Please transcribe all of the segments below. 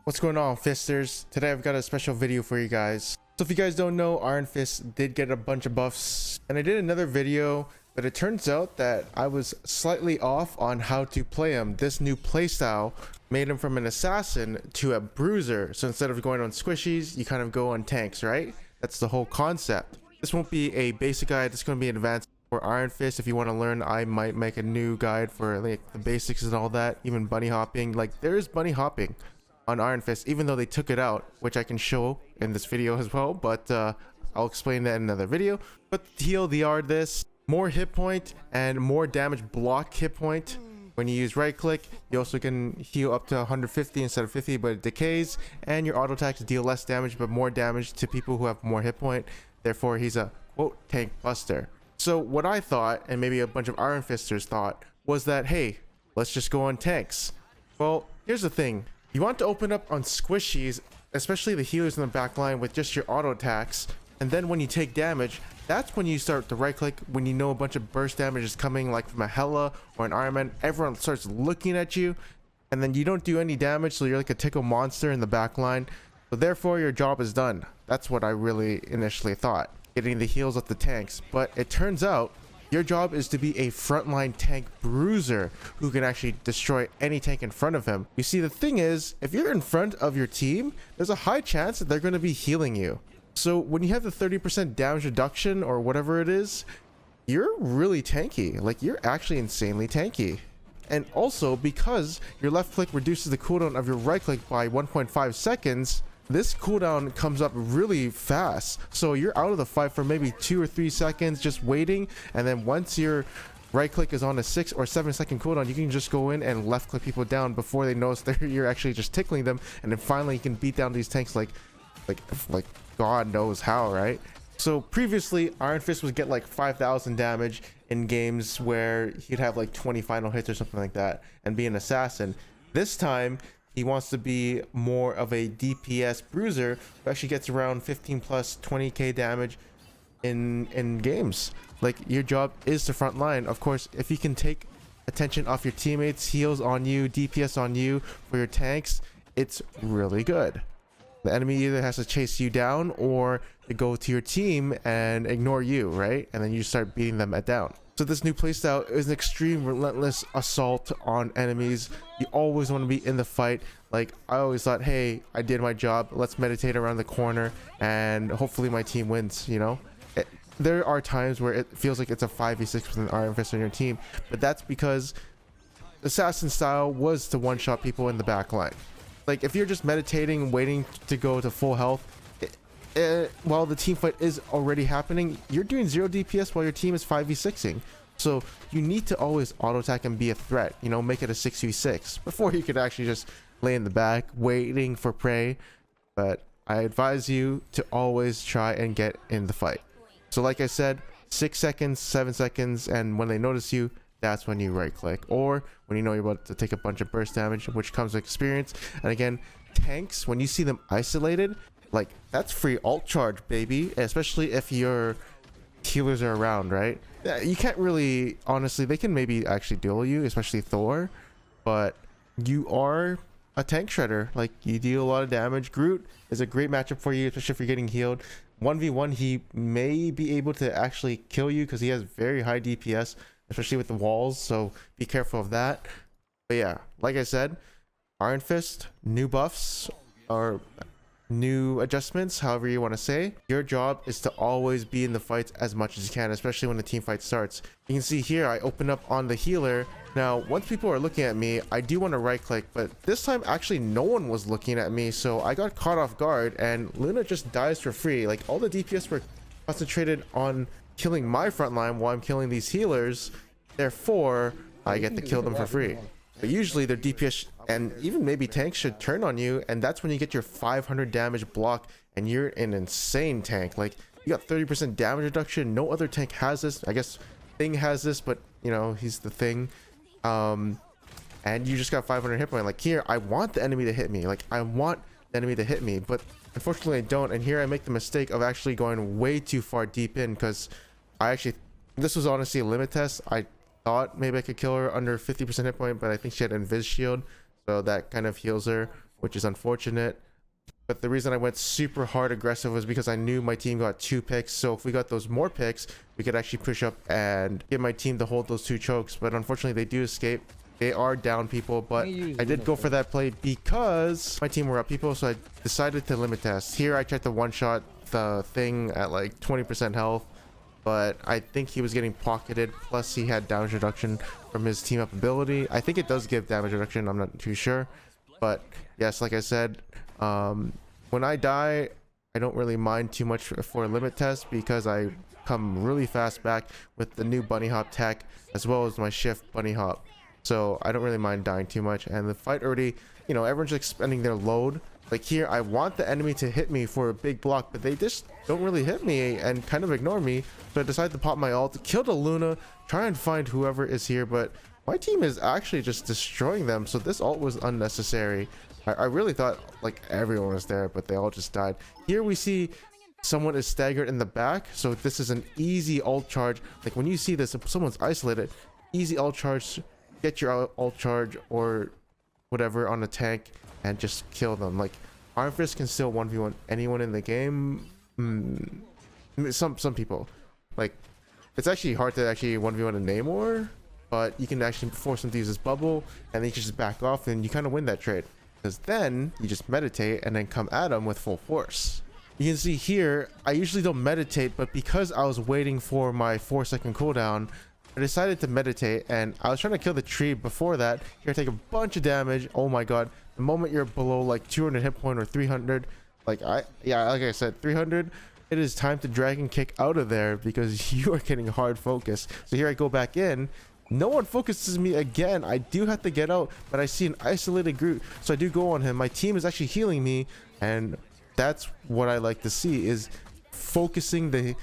What's going on, Fisters? Today I've got a special video for you guys. So if you guys don't know, Iron Fist did get a bunch of buffs, and I did another video, but it turns out that I was slightly off on how to play him. This new playstyle made him from an assassin to a bruiser. So instead of going on squishies, you kind of go on tanks, right? That's the whole concept. This won't be a basic guide. This is going to be an advanced for Iron Fist. If you want to learn, I might make a new guide for like the basics and all that, even bunny hopping. Like, there is bunny hopping on Iron Fist, even though they took it out, which I can show in this video as well, but I'll explain that in another video. But TLDR, this more hit point and more damage block hit point. When you use right click, you also can heal up to 150 instead of 50, but it decays, and your auto attacks deal less damage but more damage to people who have more hit point. Therefore, he's a quote tank buster. So what I thought, and maybe a bunch of Iron Fisters thought, was that, hey, let's just go on tanks. Well, here's the thing. You want to open up on squishies, especially the healers in the back line, with just your auto attacks, and then when you take damage, that's when you start to right click. When you know a bunch of burst damage is coming, like from a Hela or an Iron Man, everyone starts looking at you, and then you don't do any damage, so you're like a tickle monster in the back line. So therefore your job is done. That's what I really initially thought, getting the heals of the tanks. But it turns out your job is to be a frontline tank bruiser who can actually destroy any tank in front of him. You see, the thing is, if you're in front of your team, there's a high chance that they're going to be healing you. So when you have the 30% damage reduction or whatever it is, you're really tanky. Like, you're actually insanely tanky. And also, because your left click reduces the cooldown of your right click by 1.5 seconds, this cooldown comes up really fast. So you're out of the fight for maybe 2 or 3 seconds just waiting, and then once your right click is on a 6 or 7 second cooldown, you can just go in and left click people down before they notice that you're actually just tickling them, and then finally you can beat down these tanks like God knows how, right? So previously Iron Fist would get like 5,000 damage in games where he'd have like 20 final hits or something like that and be an assassin. This time he wants to be more of a DPS bruiser who actually gets around 15 plus 20k damage in games. Like, your job is to front line. Of course, if you can take attention off your teammates, heals on you, DPS on you for your tanks, it's really good. The enemy either has to chase you down or to go to your team and ignore you, right? And then you start beating them at down. So this new playstyle is an extreme relentless assault on enemies. You always want to be in the fight. Like, I always thought, hey, I did my job, let's meditate around the corner and hopefully my team wins, you know? There are times where it feels like it's a 5v6 with an Iron Fist on your team, but that's because assassin style was to one-shot people in the back line. Like, if you're just meditating, waiting to go to full health, while the team fight is already happening, you're doing 0 DPS while your team is 5v6ing. So you need to always auto attack and be a threat, you know, make it a 6v6 before you could actually just lay in the back waiting for prey. But I advise you to always try and get in the fight. So like I said, 6 seconds, 7 seconds, and when they notice you, that's when you right click, or when you know you're about to take a bunch of burst damage, which comes with experience. And again, tanks, when you see them isolated, like, that's free alt charge, baby, especially if your healers are around, right? You can't really, honestly, they can maybe actually duel you, especially Thor, but you are a tank shredder. Like, you deal a lot of damage. Groot is a great matchup for you, especially if you're getting healed. 1v1, he may be able to actually kill you because he has very high DPS, especially with the walls, so be careful of that. But yeah, like I said, Iron Fist, new buffs, or new adjustments, however you want to say. Your job is to always be in the fights as much as you can, especially when the team fight starts. You can see here I open up on the healer. Now once people are looking at me, I do want to right click, but this time actually no one was looking at me, so I got caught off guard and Luna just dies for free. Like, all the DPS were concentrated on killing my front line while I'm killing these healers, therefore I get to kill them for free. But usually their DPS and even maybe tanks should turn on you, and that's when you get your 500 damage block and you're an insane tank. Like, you got 30% damage reduction. No other tank has this. I guess Thing has this, but you know, he's the Thing. And you just got 500 hit point. Like, here I want the enemy to hit me, like I want the enemy to hit me, but unfortunately I don't. And here I make the mistake of actually going way too far deep in, because this was honestly a limit test. I thought maybe I could kill her under 50% hit point, but I think she had invis shield, so that kind of heals her which is unfortunate. But the reason I went super hard aggressive was because I knew my team got 2 picks. So if we got those more picks, we could actually push up and get my team to hold those 2 chokes. But unfortunately, they do escape. They are down people, but I did go for that play because my team were up people. So I decided to limit test. Here I tried to one-shot the thing at like 20% health, but I think he was getting pocketed. Plus he had damage reduction from his team up ability. I think it does give damage reduction. I'm not too sure. But yes, like I said, when I die, I don't really mind too much for a limit test because I come really fast back with the new bunny hop tech as well as my shift bunny hop. So I don't really mind dying too much. And the fight already, you know, everyone's expending their load. Like here, I want the enemy to hit me for a big block, but they just don't really hit me and kind of ignore me. So I decided to pop my ult, kill the Luna, try and find whoever is here, but my team is actually just destroying them. So this ult was unnecessary. I really thought like everyone was there, but they all just died. Here we see someone is staggered in the back. So this is an easy ult charge. Like when you see this, if someone's isolated, easy ult charge, get your ult charge or whatever on a tank and just kill them. Like Iron Fist can still 1v1 anyone in the game. Some people. Like it's actually hard to actually 1v1 a Namor, but you can actually force him to use his bubble and then you just back off and you kind of win that trade. Because then you just meditate and then come at him with full force. You can see here, I usually don't meditate, but because I was waiting for my 4-second cooldown, I decided to meditate and I was trying to kill the tree before that. Here, take a bunch of damage. Oh my god. The moment you're below like 200 hit point or 300, like I said, 300, it is time to dragon kick out of there because you are getting hard focus. So here I go back in. No one focuses me again. I do have to get out, but I see an isolated group, so I do go on him. My team is actually healing me, and that's what I like to see, is focusing the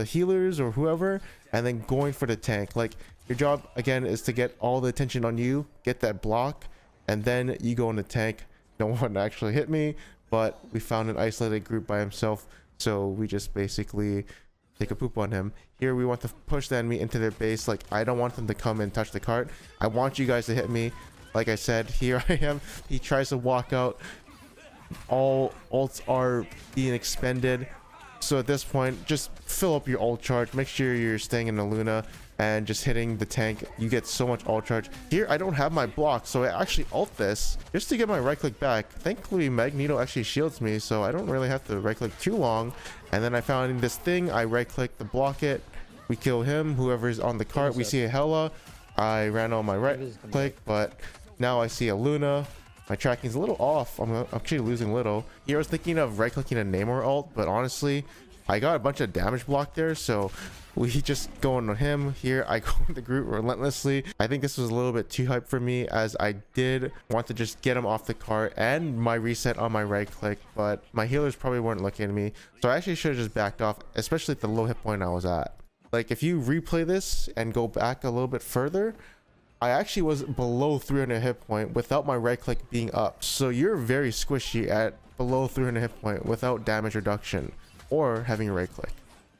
healers or whoever and then going for the tank. Like your job again is to get all the attention on you, get that block, and then you go in the tank. No one actually hit me, but we found an isolated group by himself, so we just basically take a poop on him. Here we want to push the enemy into their base. Like I don't want them to come and touch the cart. I want you guys to hit me. Like I said, here I am. He tries to walk out. All ults are being expended, so at this point just fill up your ult charge. Make sure you're staying in the Luna and just hitting the tank. You get so much ult charge. Here I don't have my block, so I actually ult this just to get my right click back. Thankfully Magneto actually shields me, so I don't really have to right click too long. And then I found this thing, I right click to block it. We kill him, whoever's on the cart. We see a Hela. I ran on my right click, but now I see a Luna. My tracking's a little off. I'm actually losing a little. Here I was thinking of right clicking a Namor ult, but honestly I got a bunch of damage block there, so we just go on him. Here I go with the group relentlessly. I think this was a little bit too hype for me, as I did want to just get him off the cart and my reset on my right click, but my healers probably weren't looking at me, so I actually should have just backed off, especially at the low hit point I was at. Like if you replay this and go back a little bit further, I actually was below 300 hit point without my right click being up. So you're very squishy at below 300 hit point without damage reduction or having a right click.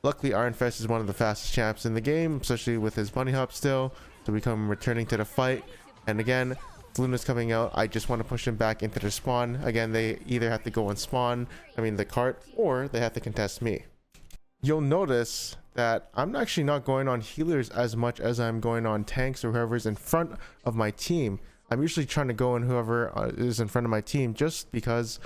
Luckily Iron Fist is one of the fastest champs in the game, especially with his bunny hop still. So we come returning to the fight, and again Luna's coming out. I just want to push him back into the spawn. Again, they either have to go and spawn, the cart, or they have to contest me. You'll notice that I'm actually not going on healers as much as I'm going on tanks or whoever's in front of my team. I'm usually trying to go on whoever is in front of my team just because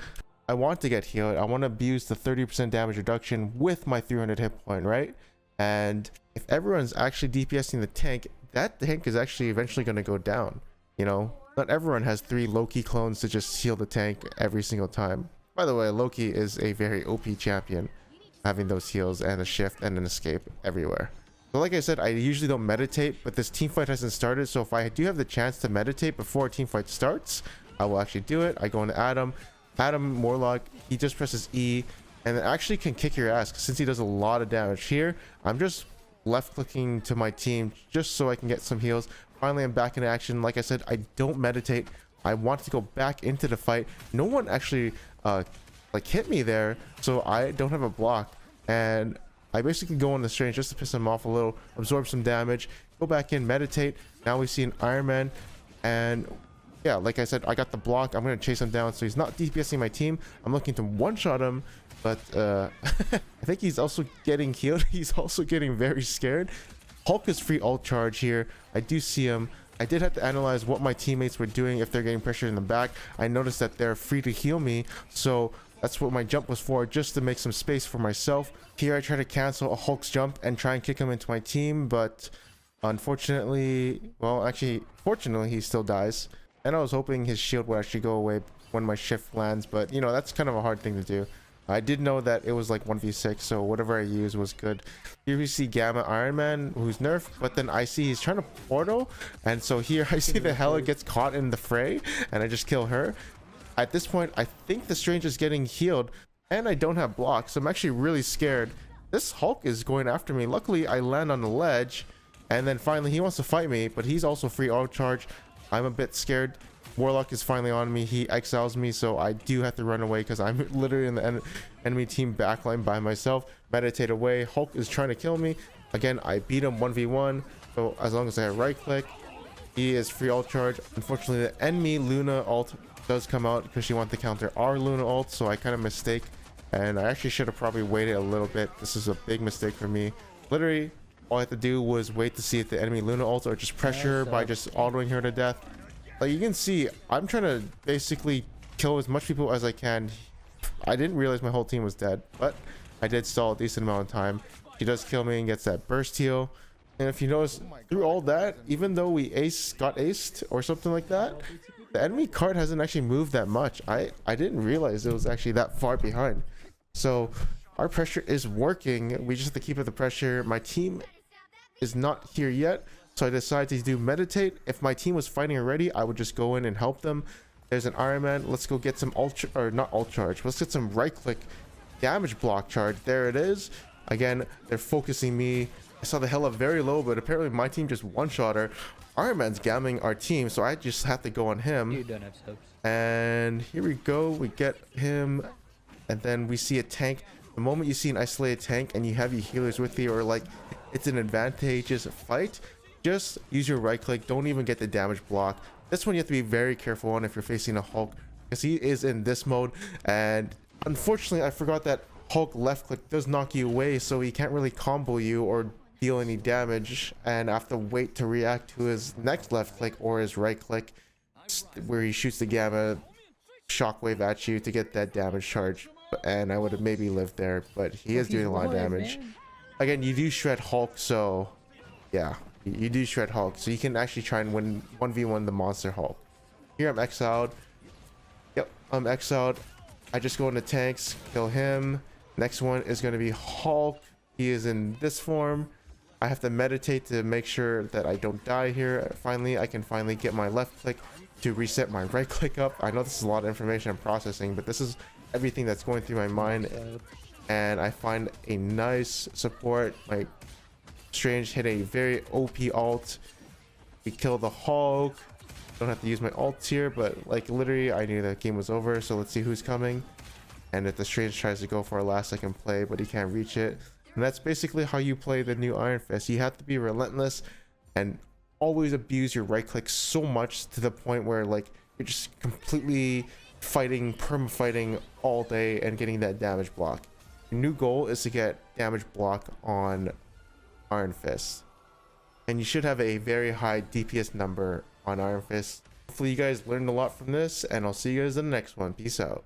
I want to get healed. I want to abuse the 30% damage reduction with my 300 hit point, right? And if everyone's actually DPSing the tank, that tank is actually eventually going to go down. You know, not everyone has 3 Loki clones to just heal the tank every single time. By the way, Loki is a very OP champion, having those heals and a shift and an escape everywhere. So like I said, I usually don't meditate, but this team fight hasn't started, so if I do have the chance to meditate before a team fight starts, I will actually do it. I go into Adam Morlock, he just presses E and actually can kick your ass since he does a lot of damage. Here I'm just left clicking to my team just so I can get some heals. Finally I'm back in action. Like I said, I don't meditate. I want to go back into the fight. No one actually like hit me there, so I don't have a block, and I basically go on the strange just to piss him off a little, absorb some damage, go back in, meditate. Now we see an Iron Man, and yeah, like I said, I got the block. I'm gonna chase him down, so he's not DPSing my team. I'm looking to one-shot him, but I think he's also getting healed. He's also getting very scared. Hulk is free ult charge here. I do see him. I did have to analyze what my teammates were doing if they're getting pressured in the back. I noticed that they're free to heal me, so that's what my jump was for, just to make some space for myself. Here I try to cancel a Hulk's jump and try and kick him into my team, but unfortunately, well, actually, fortunately, he still dies. And I was hoping his shield would actually go away when my shift lands, but you know, that's kind of a hard thing to do. I did know that it was like 1v6, so whatever I used was good. Here we see Gamma Iron Man, who's nerfed, but then I see he's trying to portal, and so here I see the Hela gets caught in the fray, and I just kill her. At this point, I think the Strange is getting healed, and I don't have blocks, so I'm actually really scared. This Hulk is going after me. Luckily, I land on the ledge, and then finally he wants to fight me, but he's also free auto charge. I'm a bit scared. Warlock is finally on me. He exiles me, so I do have to run away because I'm literally in the enemy team backline by myself. Meditate away. Hulk is trying to kill me. Again, I beat him 1v1, so as long as I right click, he is free ult charge. Unfortunately, the enemy Luna ult does come out because she wants to counter our Luna ult, so I kind of mistake, and I actually should have probably waited a little bit. This is a big mistake for me. Literally, all I had to do was wait to see if the enemy Luna ult or just pressure her by just autoing her to death. Like you can see, I'm trying to basically kill as much people as I can. I didn't realize my whole team was dead, but I did stall a decent amount of time. She does kill me and gets that burst heal. And if you notice, through all that, even though we got aced or something like that, the enemy card hasn't actually moved that much. I didn't realize it was actually that far behind. So our pressure is working. We just have to keep up the pressure. My team is not here yet, so I decided to do meditate. If my team was fighting already, I would just go in and help them. There's an Iron Man. Let's go get some ult, or not ult charge. Let's get some right click damage block charge. There it is. Again, they're focusing me. I saw the Hela very low, but apparently my team just one-shot her. Iron Man's gamming our team, so I just have to go on him. You don't have soaps. And here we go. We get him, and then we see a tank. The moment you see an isolated tank and you have your healers with you, or like it's an advantageous fight, just use your right click. Don't even get the damage block. This one you have to be very careful on if you're facing a Hulk, because he is in this mode, and unfortunately I forgot that Hulk left click does knock you away, so he can't really combo you or deal any damage, and I have to wait to react to his next left click or his right click, where he shoots the gamma shockwave at you to get that damage charge, and I would have maybe lived there, but he is doing a lot of damage. Again, you do shred Hulk, so yeah, you do shred Hulk, so you can actually try and win 1v1 the monster Hulk. Here I'm exiled. Yep, I'm exiled. I just go into tanks, kill him. Next one is going to be Hulk. He is in this form. I have to meditate to make sure that I don't die here. Finally, I can finally get my left click to reset my right click up. I know this is a lot of information I'm processing, but this is everything that's going through my mind. And I find a nice support. My Strange hit a very OP ult. We kill the Hulk. Don't have to use my ults here, but like literally I knew that game was over. So let's see who's coming. And if the Strange tries to go for a last second play, but he can't reach it. And that's basically how you play the new Iron Fist. You have to be relentless and always abuse your right click so much to the point where like you're just completely fighting, perma fighting all day and getting that damage block. Your new goal is to get damage block on Iron Fist, and you should have a very high DPS number on Iron Fist. Hopefully you guys learned a lot from this, and I'll see you guys in the next one. Peace out.